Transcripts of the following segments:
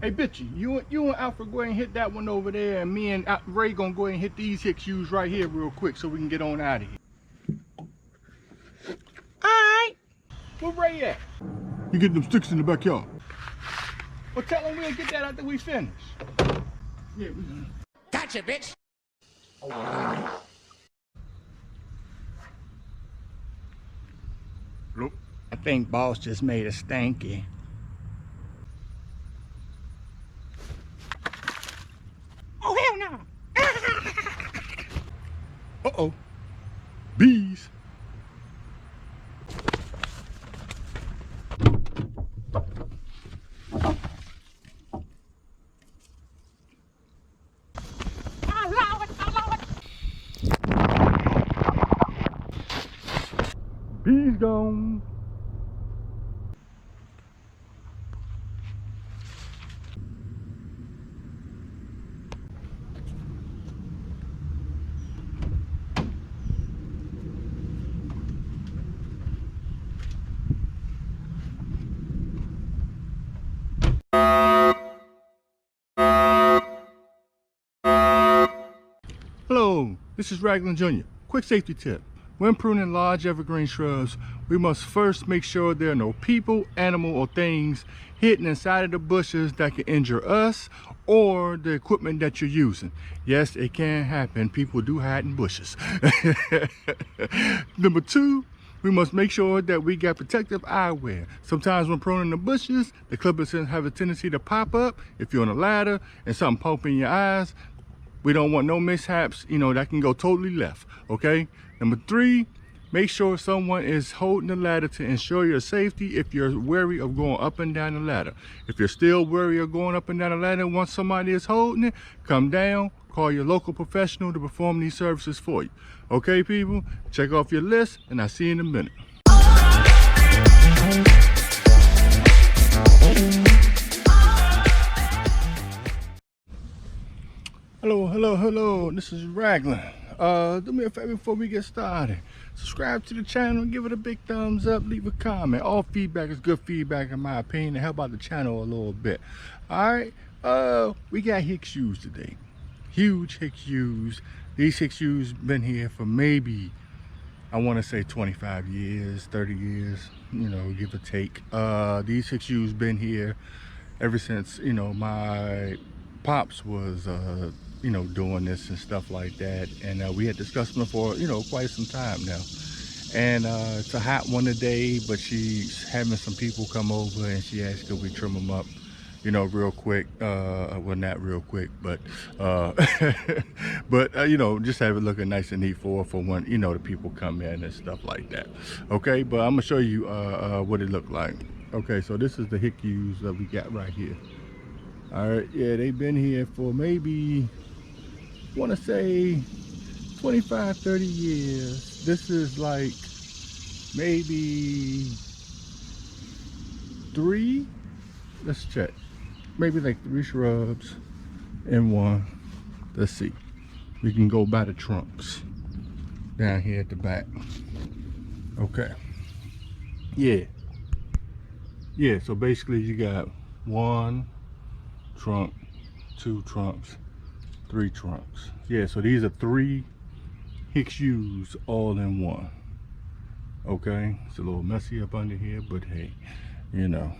Hey, Bitchy, you and Alfred go ahead and hit that one over there, and me and Ray gonna go ahead and hit these Hicks yews right here real quick so we can get on out of here. Alright. Where Ray at? You get them sticks in the backyard. Well, tell him we'll get that after we finish. Yeah, we gonna. Gotcha, bitch. Look, I think boss just made a stanky. Oh, hell no. Uh-oh. Bees. Bees gone. Hello, this is Raglan Jr. Quick safety tip. When pruning large evergreen shrubs, we must first make sure there are no people, animal, or things hidden inside of the bushes that can injure us or the equipment that you're using. Yes, it can happen. People do hide in bushes. Number two, we must make sure that we got protective eyewear. Sometimes when pruning the bushes, the clippers have a tendency to pop up. If you're on a ladder and something pop in your eyes, we don't want no mishaps, you know, that can go totally left, okay? Number three, make sure someone is holding the ladder to ensure your safety if you're wary of going up and down the ladder. If you're still wary of going up and down the ladder once somebody is holding it, come down, call your local professional to perform these services for you. Okay, people? Check off your list, and I'll see you in a minute. Hello, this is Raglan. Do me a favor before we get started. Subscribe to the channel, give it a big thumbs up, leave a comment. All feedback is good feedback in my opinion, and help out the channel a little bit. Alright, we got Hicks yews today. Huge Hicks yews. These Hicks yews been here for maybe, I want to say 25 years, 30 years, you know, give or take. These Hicks yews been here ever since, you know, my pops was you know, doing this and stuff like that, and we had discussed them for, you know, quite some time now. And it's a hot one today, but she's having some people come over, and she asked could we trim them up, you know, real quick. Well, not real quick, but but you know, just have it looking nice and neat for when, you know, the people come in and stuff like that. Okay, but I'm gonna show you what it looked like. Okay, so this is the Hicks yews that we got right here. All right, yeah, they've been here for maybe, I want to say 25, 30 years. This is like maybe three, let's check, maybe like 3 shrubs in one. Let's see, we can go by the trunks down here at the back. Okay, yeah, so basically you got 1 trunk, 2 trunks, 3 trunks. Yeah, so these are 3 Hicks yews all in one. Okay, it's a little messy up under here, but hey, you know,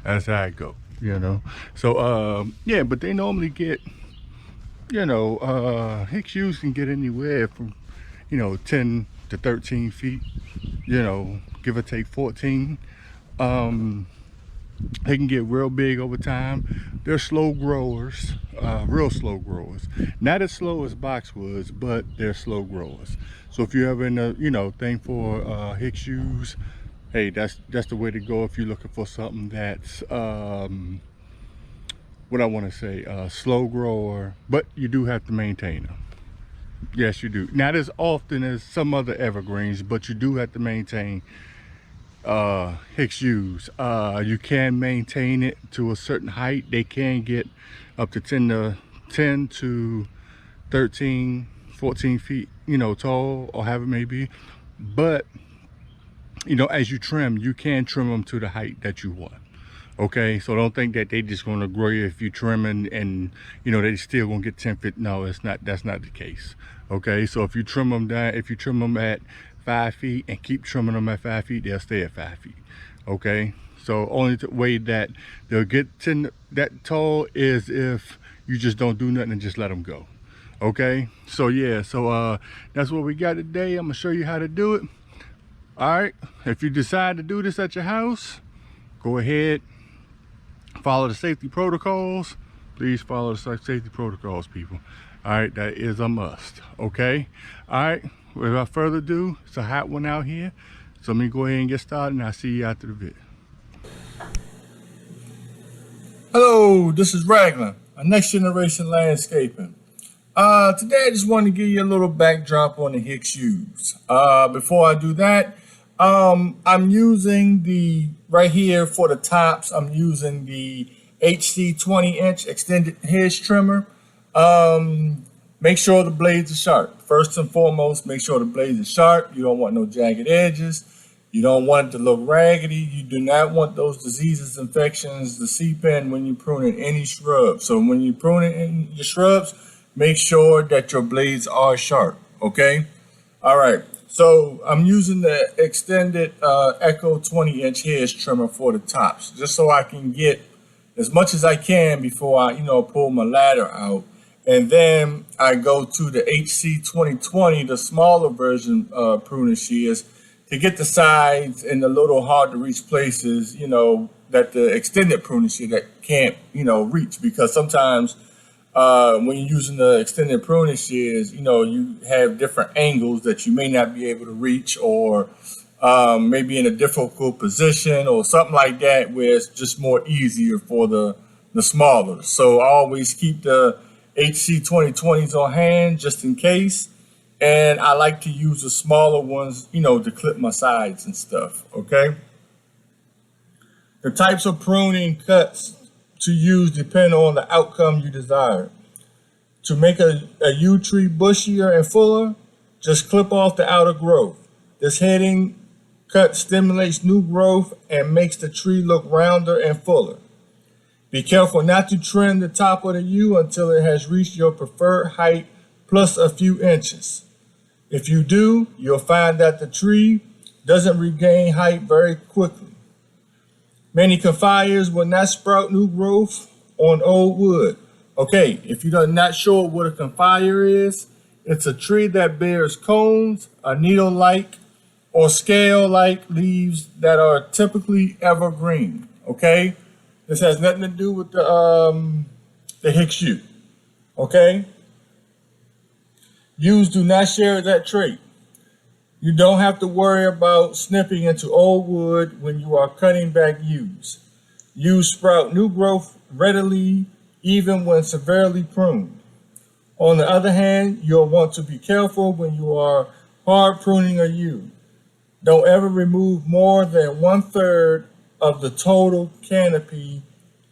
that's how it go, you know. So yeah, but they normally get, you know, Hicks yews can get anywhere from, you know, 10 to 13 feet, you know, give or take 14. They can get real big over time. They're slow growers, real slow growers. Not as slow as boxwoods, but they're slow growers. So if you're ever in a, you know, thing for Hicks yews, hey, that's the way to go if you're looking for something that's what I want to say, slow grower, but you do have to maintain them. Yes, you do. Not as often as some other evergreens, but you do have to maintain Hicks yews. You can maintain it to a certain height. They can get up to 10 to 13, 14 feet, you know, tall, or however it may be. But you know, as you trim, you can trim them to the height that you want. Okay, so don't think that they just gonna grow you if you trim and you know they still gonna get 10 feet. No, that's not the case. Okay, so if you trim them down, if you trim them at 5 feet and keep trimming them at 5 feet, they'll stay at 5 feet. Okay, so only way that they'll get that tall is if you just don't do nothing and just let them go. Okay, so yeah, so that's what we got today. I'm gonna show you how to do it. All right, if you decide to do this at your house, go ahead, follow the safety protocols. Please follow the safety protocols, people. All right, that is a must. Okay, all right, without further ado, it's a hot one out here, so let me go ahead and get started, and I'll see you after the vid. Hello, this is Raglan, a Next Generation Landscaping. Today I just wanted to give you a little backdrop on the Hicks yews. Before I do that, I'm using right here for the tops, I'm using the HC 20-inch extended hedge trimmer. Make sure the blades are sharp. First and foremost, make sure the blades are sharp. You don't want no jagged edges. You don't want it to look raggedy. You do not want those diseases, infections to seep in when you're pruning any shrub. So when you're pruning in your shrubs, make sure that your blades are sharp, okay? All right, so I'm using the extended Echo 20-inch hedge trimmer for the tops, just so I can get as much as I can before I, pull my ladder out. And then I go to the HC 2020, the smaller version pruning shears, to get the sides and the little hard to reach places, that the extended pruning shear that can't, reach, because sometimes when you're using the extended pruning shears, you have different angles that you may not be able to reach, or maybe in a difficult position or something like that, where it's just more easier for the smaller. So I always keep the HC 2020s on hand just in case. And I like to use the smaller ones, to clip my sides and stuff, okay? The types of pruning cuts to use depend on the outcome you desire. To make a yew tree bushier and fuller, just clip off the outer growth. This heading cut stimulates new growth and makes the tree look rounder and fuller. Be careful not to trim the top of the yew until it has reached your preferred height plus a few inches. If you do, you'll find that the tree doesn't regain height very quickly. Many conifers will not sprout new growth on old wood. Okay, if you're not sure what a conifer is, it's a tree that bears cones, a needle-like or scale-like leaves that are typically evergreen. Okay, this has nothing to do with the Hicks yew. Okay. Yews do not share that trait. You don't have to worry about snipping into old wood when you are cutting back yews. Yews sprout new growth readily, even when severely pruned. On the other hand, you'll want to be careful when you are hard pruning a yew. Don't ever remove more than 1/3 of the total canopy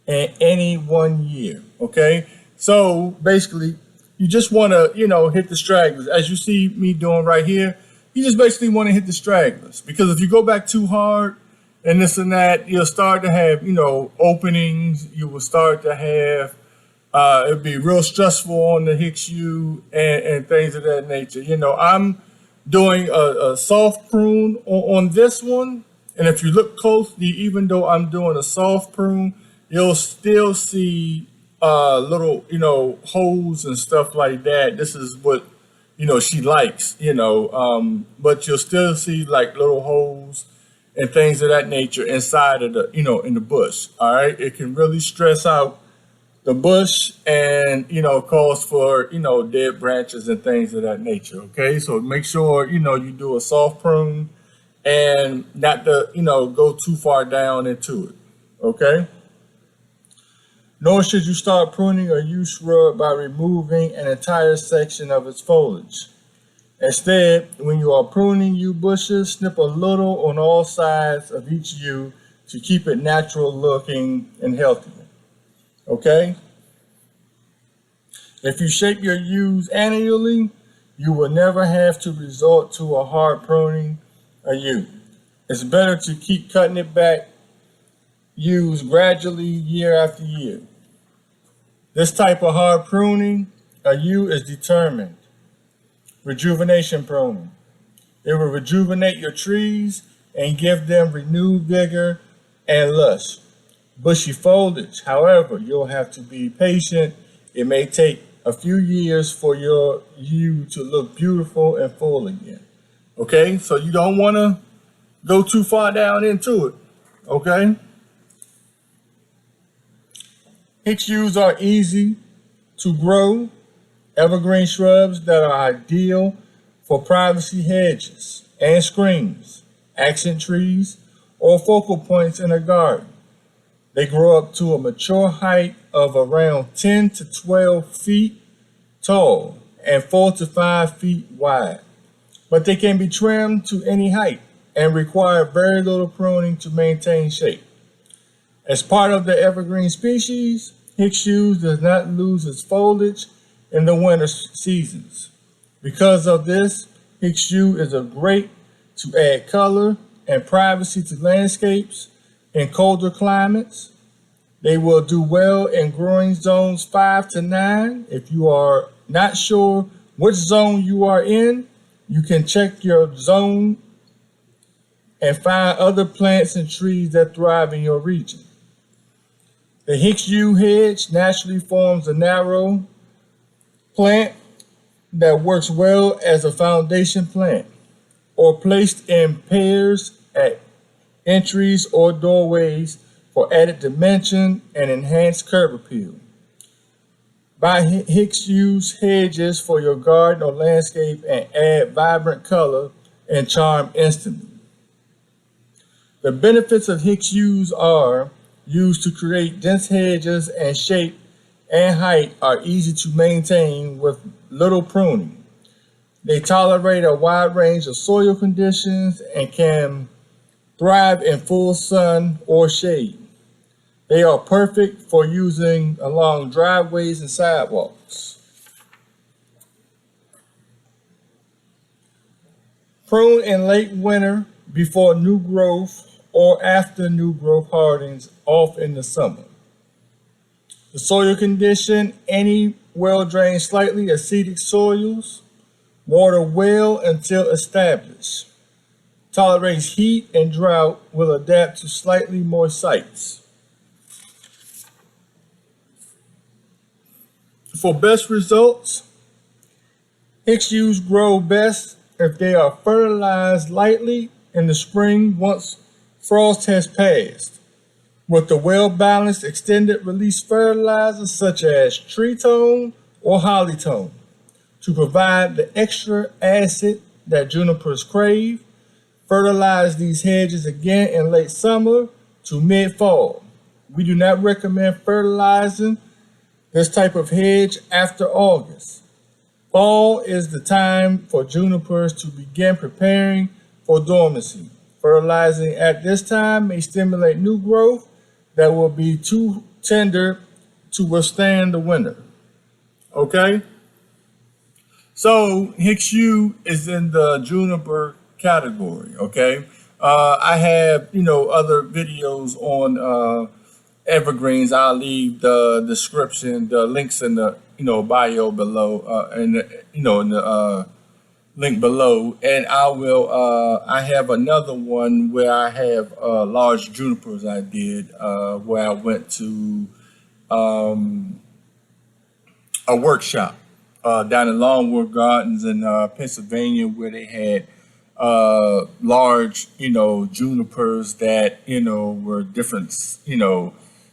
in any 1 year, okay? So basically, you just want to, hit the stragglers. As you see me doing right here, you just basically want to hit the stragglers. Because if you go back too hard and this and that, you'll start to have, openings. You will start to have, it'll be real stressful on the Hicks yew and things of that nature. I'm doing a soft prune on this one. And if you look closely, even though I'm doing a soft prune, you'll still see little, holes and stuff like that. This is what, she likes, but you'll still see like little holes and things of that nature inside of the, in the bush. All right. It can really stress out the bush and, cause for, dead branches and things of that nature. Okay. So make sure, you do a soft prune and not to, go too far down into it. Okay. Nor should you start pruning a yew shrub by removing an entire section of its foliage. Instead, when you are pruning yew bushes, snip a little on all sides of each yew to keep it natural looking and healthy. Okay? If you shape your yews annually, you will never have to resort to a hard pruning a yew. It's better to keep cutting it back used gradually year after year. This type of hard pruning, a yew is determined. Rejuvenation pruning. It will rejuvenate your trees and give them renewed vigor and lush, bushy foliage. However, you'll have to be patient. It may take a few years for your yew to look beautiful and full again. Okay, so you don't want to go too far down into it. Okay. Hicks yews are easy to grow, evergreen shrubs that are ideal for privacy hedges and screens, accent trees, or focal points in a garden. They grow up to a mature height of around 10 to 12 feet tall and 4 to 5 feet wide, but they can be trimmed to any height and require very little pruning to maintain shape. As part of the evergreen species, Hicks yews does not lose its foliage in the winter seasons. Because of this, Hicks yew is a great to add color and privacy to landscapes in colder climates. They will do well in growing zones 5 to 9. If you are not sure which zone you are in, you can check your zone and find other plants and trees that thrive in your region. The Hicks yew hedge naturally forms a narrow plant that works well as a foundation plant or placed in pairs at entries or doorways for added dimension and enhanced curb appeal. Buy Hicks yew hedges for your garden or landscape and add vibrant color and charm instantly. The benefits of Hicks yews are used to create dense hedges, and shape and height are easy to maintain with little pruning. They tolerate a wide range of soil conditions and can thrive in full sun or shade. They are perfect for using along driveways and sidewalks. Prune in late winter before new growth or after new growth hardens off in the summer. The soil condition, any well-drained, slightly acidic soils, water well until established. Tolerates heat and drought, will adapt to slightly moist sites. For best results, Hicks yews grow best if they are fertilized lightly in the spring once frost has passed, with the well-balanced extended release fertilizers such as tree tone or holly tone to provide the extra acid that junipers crave. Fertilize these hedges again in late summer to mid-fall. We do not recommend fertilizing this type of hedge after August. Fall is the time for junipers to begin preparing for dormancy. Fertilizing at this time may stimulate new growth that will be too tender to withstand the winter. Okay? So Hicks yew is in the juniper category. Okay? I have, other videos on evergreens. I'll leave the description, the links in the, bio below, in the link below, and I will I have another one where I have large junipers I did where I went to a workshop down in Longwood Gardens in Pennsylvania, where they had large junipers that were different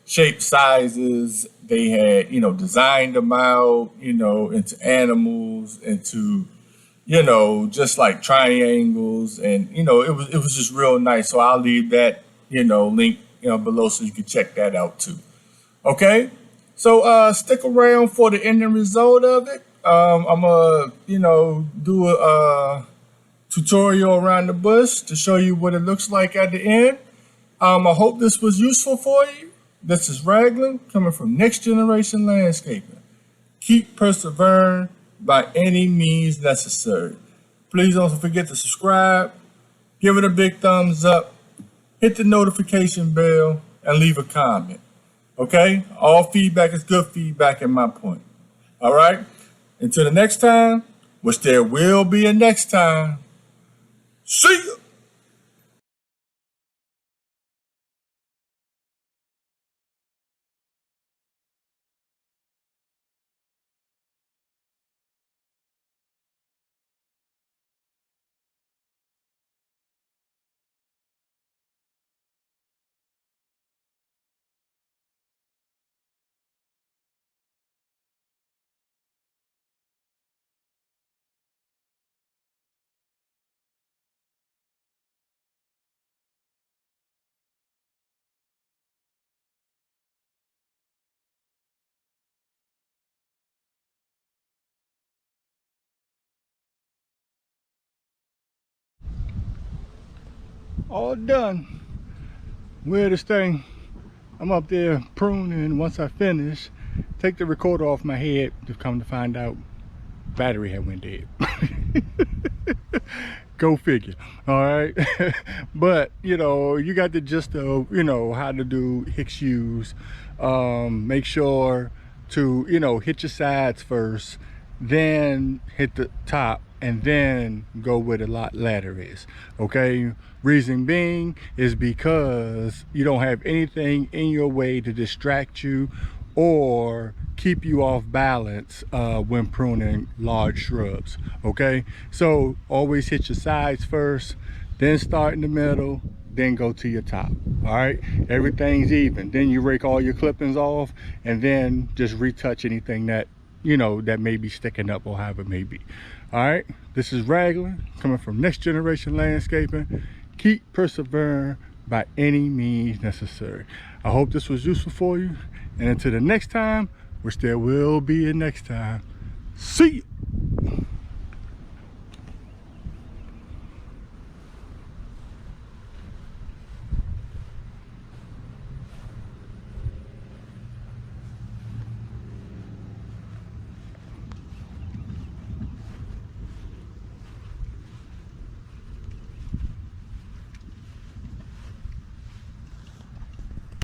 shape, sizes. They had designed them out into animals, into just like triangles, and it was just real nice. So I'll leave that link below so you can check that out too. Okay, so stick around for the ending result of it. I'm gonna do a tutorial around the bush to show you what it looks like at the end. I hope this was useful for you. This is Raglan coming from Next Generation Landscaping. Keep persevering by any means necessary. Please don't forget to subscribe, give it a big thumbs up, hit the notification bell, and leave a comment. Okay? All feedback is good feedback in my point. All right? Until the next time, which there will be a next time. See ya! All done. Weirdest thing, I'm up there pruning. Once I finish, take the recorder off my head to come to find out battery had went dead. Go figure. All right. But you know, you got the gist of, you know, how to do Hicks yews. Make sure to, you know, hit your sides first, then hit the top, and then go where the ladder is. Okay, reason being is because you don't have anything in your way to distract you or keep you off balance when pruning large shrubs. Okay, so always hit your sides first, then start in the middle, then go to your top. All right, everything's even. Then you rake all your clippings off, and then just retouch anything that, you know, that may be sticking up or however it may be. All right, this is Raglan coming from Next Generation Landscaping. Keep persevering by any means necessary. I hope this was useful for you, and until the next time, which there will be a next time, see you.